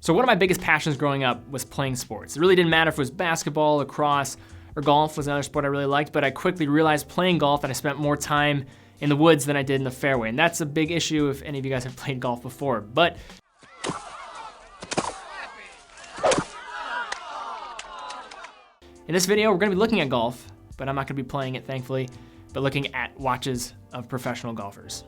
So one of my biggest passions growing up was playing sports. It really didn't matter if it was basketball, lacrosse, or golf was another sport I really liked, but I quickly realized playing golf that I spent more time in the woods than I did in the fairway. And that's a big issue if any of you guys have played golf before. But in this video, we're gonna be looking at golf, but I'm not gonna be playing it, thankfully, but looking at watches of professional golfers.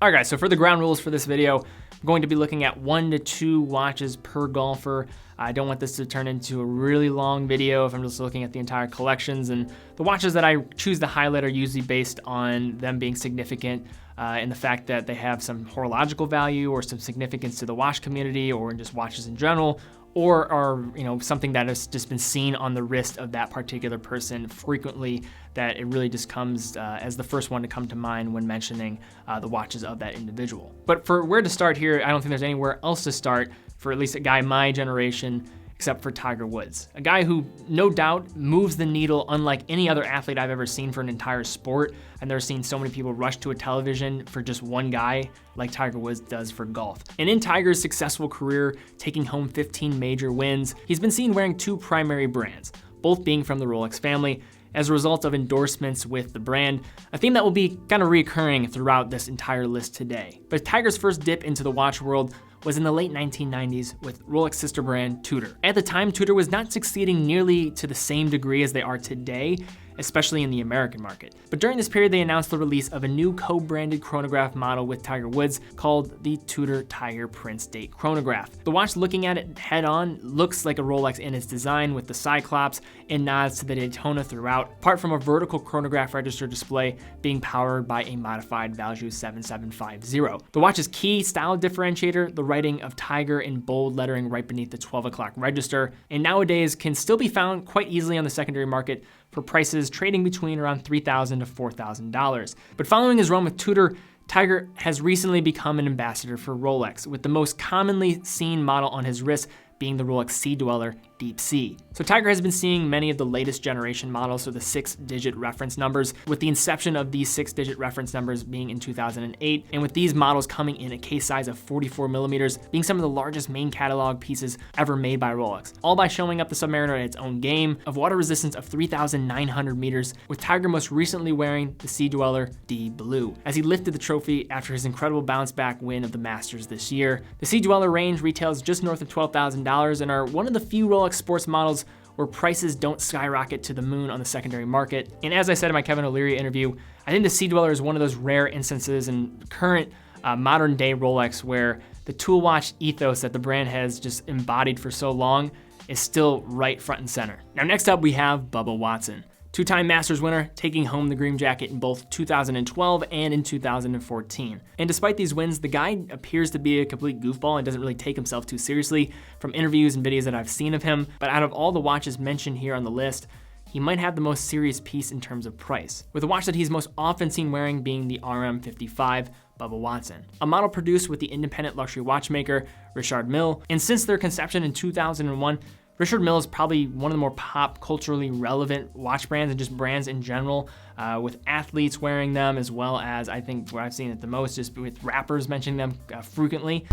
All right, guys, so for the ground rules for this video, I'm going to be looking at 1 to 2 watches per golfer. I don't want this to turn into a really long video if I'm just looking at the entire collections, and the watches that I choose to highlight are usually based on them being significant in the fact that they have some horological value or some significance to the watch community or just watches in general, or are something that has just been seen on the wrist of that particular person frequently, that it really just comes as the first one to come to mind when mentioning the watches of that individual. But for where to start here, I don't think there's anywhere else to start for at least a guy my generation, except for Tiger Woods. A guy who, no doubt, moves the needle unlike any other athlete I've ever seen for an entire sport. I've never seen so many people rush to a television for just one guy like Tiger Woods does for golf. And in Tiger's successful career, taking home 15 major wins, he's been seen wearing 2 primary brands, both being from the Rolex family, as a result of endorsements with the brand, a theme that will be kind of reoccurring throughout this entire list today. But Tiger's first dip into the watch world was in the late 1990s with Rolex sister brand Tudor. At the time, Tudor was not succeeding nearly to the same degree as they are today, especially in the American market. But during this period, they announced the release of a new co-branded chronograph model with Tiger Woods called the Tudor Tiger Prince Date Chronograph. The watch, looking at it head on, looks like a Rolex in its design with the Cyclops and nods to the Daytona throughout, apart from a vertical chronograph register display being powered by a modified Valjoux 7750. The watch's key style differentiator, the writing of Tiger in bold lettering right beneath the 12 o'clock register, and nowadays can still be found quite easily on the secondary market for prices trading between around $3,000 to $4,000. But following his run with Tudor, Tiger has recently become an ambassador for Rolex, with the most commonly seen model on his wrist being the Rolex Sea Dweller Deep Sea. So Tiger has been seeing many of the latest generation models, so the 6-digit reference numbers, with the inception of these 6-digit reference numbers being in 2008, and with these models coming in a case size of 44 millimeters, being some of the largest main catalog pieces ever made by Rolex, all by showing up the Submariner at its own game of water resistance of 3,900 meters, with Tiger most recently wearing the Sea Dweller D Blue, as he lifted the trophy after his incredible bounce back win of the Masters this year. The Sea Dweller range retails just north of $12,000 and are one of the few Rolex sports models where prices don't skyrocket to the moon on the secondary market. And as I said in my Kevin O'Leary interview, I think the Sea Dweller is one of those rare instances in current modern day Rolex where the tool watch ethos that the brand has just embodied for so long is still right front and center. Now next up we have Bubba Watson. 2-time Masters winner, taking home the green jacket in both 2012 and in 2014. And despite these wins, the guy appears to be a complete goofball and doesn't really take himself too seriously from interviews and videos that I've seen of him. But out of all the watches mentioned here on the list, he might have the most serious piece in terms of price, with the watch that he's most often seen wearing being the RM55 Bubba Watson, a model produced with the independent luxury watchmaker Richard Mille. And since their conception in 2001, Richard Mille is probably one of the more pop culturally relevant watch brands and just brands in general, with athletes wearing them, as well as I think where I've seen it the most is with rappers mentioning them frequently.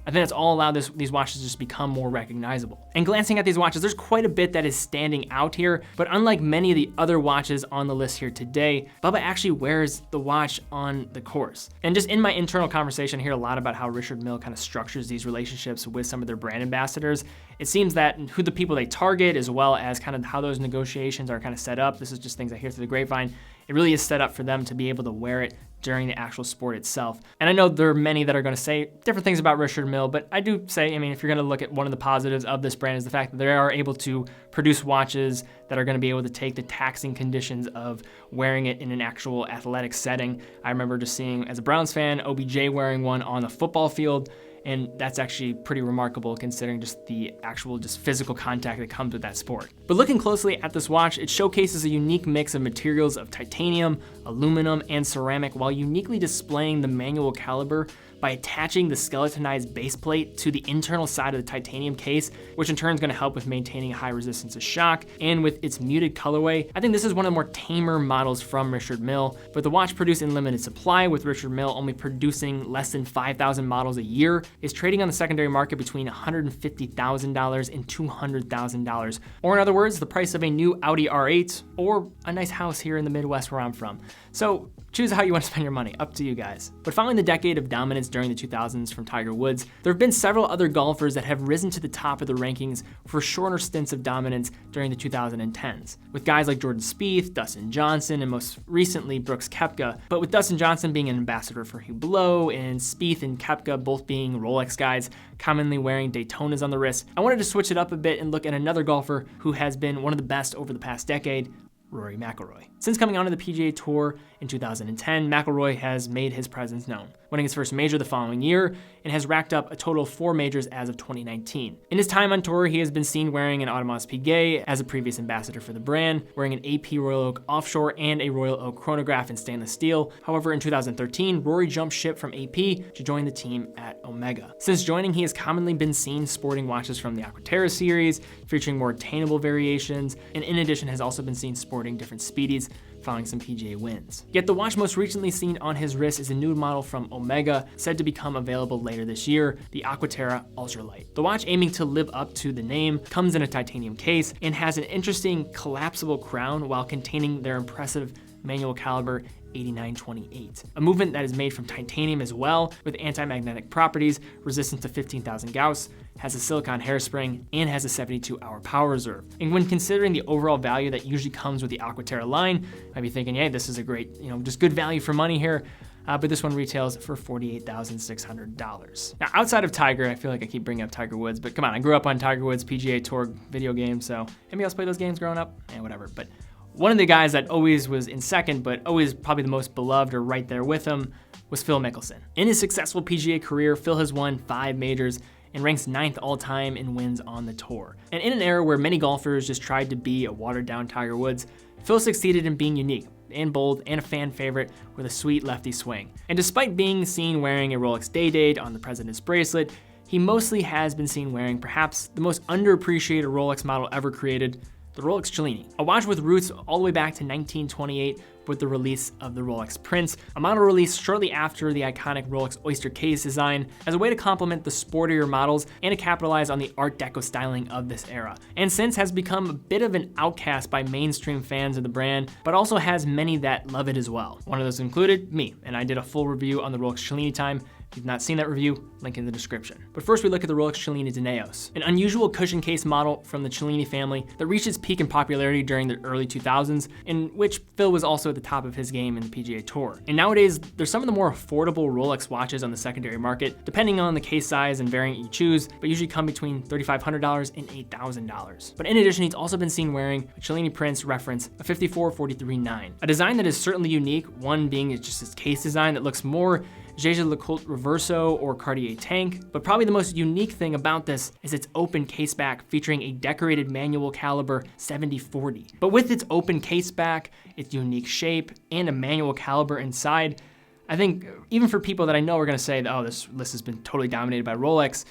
I think that's all allowed these watches to just become more recognizable. And glancing at these watches, there's quite a bit that is standing out here, but unlike many of the other watches on the list here today, Bubba actually wears the watch on the course. And just in my internal conversation, I hear a lot about how Richard Mille kind of structures these relationships with some of their brand ambassadors. It seems that who the people they target, as well as kind of how those negotiations are kind of set up, this is just things I hear through the grapevine, it really is set up for them to be able to wear it during the actual sport itself. And I know there are many that are gonna say different things about Richard Mille, but I do say, I mean, if you're gonna look at one of the positives of this brand is the fact that they are able to produce watches that are gonna be able to take the taxing conditions of wearing it in an actual athletic setting. I remember just seeing, as a Browns fan, OBJ wearing one on the football field, and that's actually pretty remarkable considering just the actual physical contact that comes with that sport. But looking closely at this watch, it showcases a unique mix of materials of titanium, aluminum, and ceramic while uniquely displaying the manual caliber by attaching the skeletonized base plate to the internal side of the titanium case, which in turn is going to help with maintaining a high resistance to shock. And with its muted colorway, I think this is one of the more tamer models from Richard Mille, but the watch produced in limited supply, with Richard Mille only producing less than 5,000 models a year, is trading on the secondary market between $150,000 and $200,000. Or in other words, the price of a new Audi R8 or a nice house here in the Midwest where I'm from. So choose how you want to spend your money, up to you guys. But following the decade of dominance during the 2000s from Tiger Woods, there have been several other golfers that have risen to the top of the rankings for shorter stints of dominance during the 2010s, with guys like Jordan Spieth, Dustin Johnson, and most recently Brooks Koepka. But with Dustin Johnson being an ambassador for Hublot and Spieth and Koepka both being Rolex guys, commonly wearing Daytonas on the wrist, I wanted to switch it up a bit and look at another golfer who has been one of the best over the past decade, Rory McIlroy. Since coming onto the PGA Tour in 2010, McIlroy has made his presence known, winning his first major the following year and has racked up a total of 4 majors as of 2019. In his time on tour, he has been seen wearing an Audemars Piguet as a previous ambassador for the brand, wearing an AP Royal Oak Offshore and a Royal Oak chronograph in stainless steel. However, in 2013, Rory jumped ship from AP to join the team at Omega. Since joining, he has commonly been seen sporting watches from the Aquaterra series, featuring more attainable variations, and in addition has also been seen sporting different speedies, following some PGA wins. Yet the watch most recently seen on his wrist is a new model from Omega, said to become available later this year, the Aquaterra Ultralight. The watch, aiming to live up to the name, comes in a titanium case and has an interesting collapsible crown while containing their impressive manual caliber 8928, a movement that is made from titanium as well, with anti-magnetic properties, resistant to 15,000 Gauss, has a silicone hairspring, and has a 72-hour power reserve. And when considering the overall value that usually comes with the Aquaterra line, I'd be thinking, hey, this is a great, just good value for money here. But this one retails for $48,600. Now, outside of Tiger, I feel like I keep bringing up Tiger Woods, but come on, I grew up on Tiger Woods PGA Tour video games, so anybody else play those games growing up? Whatever. But one of the guys that always was in second, but always probably the most beloved or right there with him, was Phil Mickelson. In his successful PGA career, Phil has won 5 majors and ranks 9th all-time in wins on the tour. And in an era where many golfers just tried to be a watered-down Tiger Woods, Phil succeeded in being unique and bold and a fan favorite with a sweet lefty swing. And despite being seen wearing a Rolex Day-Date on the President's bracelet, he mostly has been seen wearing perhaps the most underappreciated Rolex model ever created, the Rolex Cellini, a watch with roots all the way back to 1928 with the release of the Rolex Prince, a model released shortly after the iconic Rolex Oyster case design as a way to complement the sportier models and to capitalize on the Art Deco styling of this era. And since has become a bit of an outcast by mainstream fans of the brand, but also has many that love it as well. One of those included me, and I did a full review on the Rolex Cellini time. If you've not seen that review, link in the description. But first we look at the Rolex Cellini Danaos, an unusual cushion case model from the Cellini family that reached its peak in popularity during the early 2000s, in which Phil was also at the top of his game in the PGA Tour. And nowadays, there's some of the more affordable Rolex watches on the secondary market, depending on the case size and variant you choose, but usually come between $3,500 and $8,000. But in addition, he's also been seen wearing a Cellini Prince reference, a 54-43-9, a design that is certainly unique, one being just its case design that looks more Jaeger-LeCoultre Reverso or Cartier Tank, but probably the most unique thing about this is its open caseback featuring a decorated manual caliber 7040. But with its open caseback, its unique shape, and a manual caliber inside, I think even for people that I know are gonna say, oh, this list has been totally dominated by Rolex,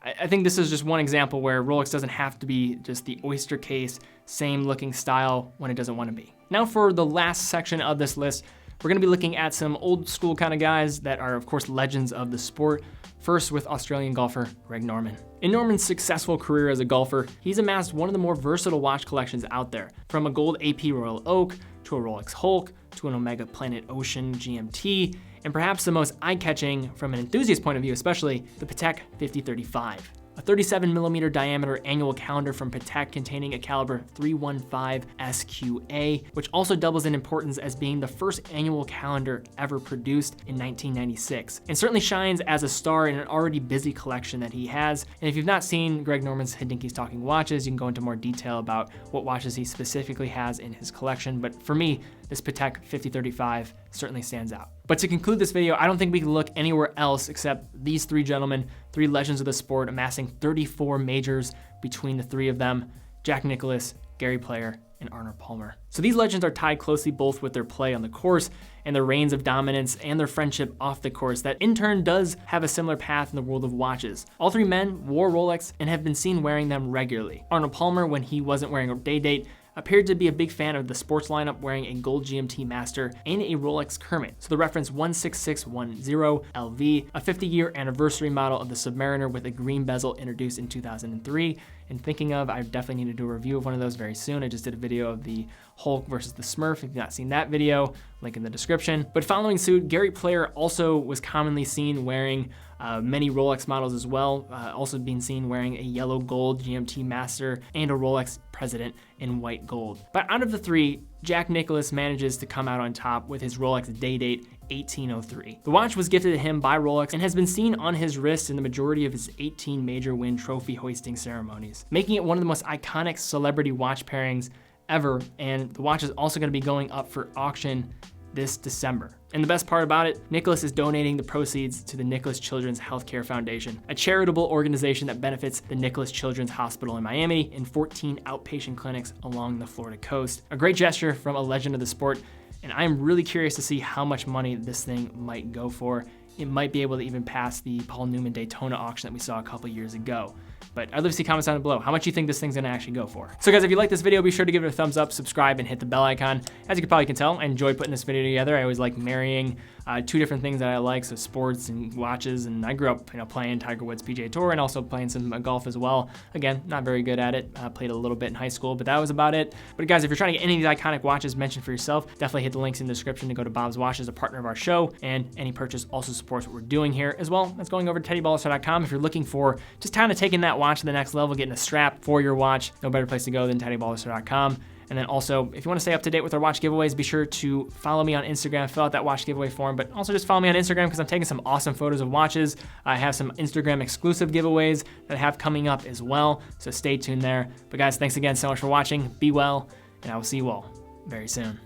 I think this is just one example where Rolex doesn't have to be just the oyster case, same looking style when it doesn't want to be. Now for the last section of this list, we're gonna be looking at some old school kind of guys that are of course legends of the sport. First with Australian golfer Greg Norman. In Norman's successful career as a golfer, he's amassed one of the more versatile watch collections out there, from a gold AP Royal Oak, to a Rolex Hulk, to an Omega Planet Ocean GMT, and perhaps the most eye-catching from an enthusiast point of view especially, the Patek 5035. A 37mm diameter annual calendar from Patek containing a caliber 315 SQA, which also doubles in importance as being the first annual calendar ever produced in 1996, and certainly shines as a star in an already busy collection that he has. And if you've not seen Greg Norman's Hodinkee Talking Watches, you can go into more detail about what watches he specifically has in his collection, but for me, this Patek 5035 certainly stands out. But to conclude this video, I don't think we can look anywhere else except these 3 gentlemen, 3 legends of the sport, amassing 34 majors between the 3 of them, Jack Nicklaus, Gary Player, and Arnold Palmer. So these legends are tied closely both with their play on the course and their reigns of dominance and their friendship off the course that in turn does have a similar path in the world of watches. All three men wore Rolex and have been seen wearing them regularly. Arnold Palmer, when he wasn't wearing a day date, appeared to be a big fan of the sports lineup, wearing a gold GMT Master and a Rolex Kermit. So the reference 16610 LV, a 50-year anniversary model of the Submariner with a green bezel introduced in 2003. And thinking of, I definitely need to do a review of one of those very soon. I just did a video of the Hulk versus the Smurf. If you've not seen that video, link in the description. But following suit, Gary Player also was commonly seen wearing many Rolex models as well, also being seen wearing a yellow gold GMT Master and a Rolex President in white gold. But out of the three, Jack Nicklaus manages to come out on top with his Rolex day date 1803. The watch was gifted to him by Rolex and has been seen on his wrist in the majority of his 18 major win trophy hoisting ceremonies, making it one of the most iconic celebrity watch pairings ever. And the watch is also going to be going up for auction this December. And the best part about it, Nicklaus is donating the proceeds to the Nicklaus Children's Healthcare Foundation, a charitable organization that benefits the Nicklaus Children's Hospital in Miami and 14 outpatient clinics along the Florida coast. A great gesture from a legend of the sport, and I'm really curious to see how much money this thing might go for. It might be able to even pass the Paul Newman Daytona auction that we saw a couple years ago. But I'd love to see comments down below. How much do you think this thing's gonna actually go for? So guys, if you like this video, be sure to give it a thumbs up, subscribe, and hit the bell icon. As you probably can tell, I enjoyed putting this video together. I always like marrying two different things that I like, so sports and watches. And I grew up, playing Tiger Woods PGA Tour and also playing some golf as well. Again, not very good at it. Played a little bit in high school, but that was about it. But guys, if you're trying to get any of these iconic watches mentioned for yourself, definitely hit the links in the description to go to Bob's Watches, a partner of our show, and any purchase also supports what we're doing here, as well as going over to TeddyBaldassarre.com if you're looking for just kind of taking that watch to the next level, getting a strap for your watch. No better place to go than TeddyBaldassarre.com. And then also, if you want to stay up to date with our watch giveaways, be sure to follow me on Instagram, fill out that watch giveaway form, but also just follow me on Instagram because I'm taking some awesome photos of watches. I have some Instagram exclusive giveaways that I have coming up as well, so stay tuned there. But guys, thanks again so much for watching. Be well, and I will see you all very soon.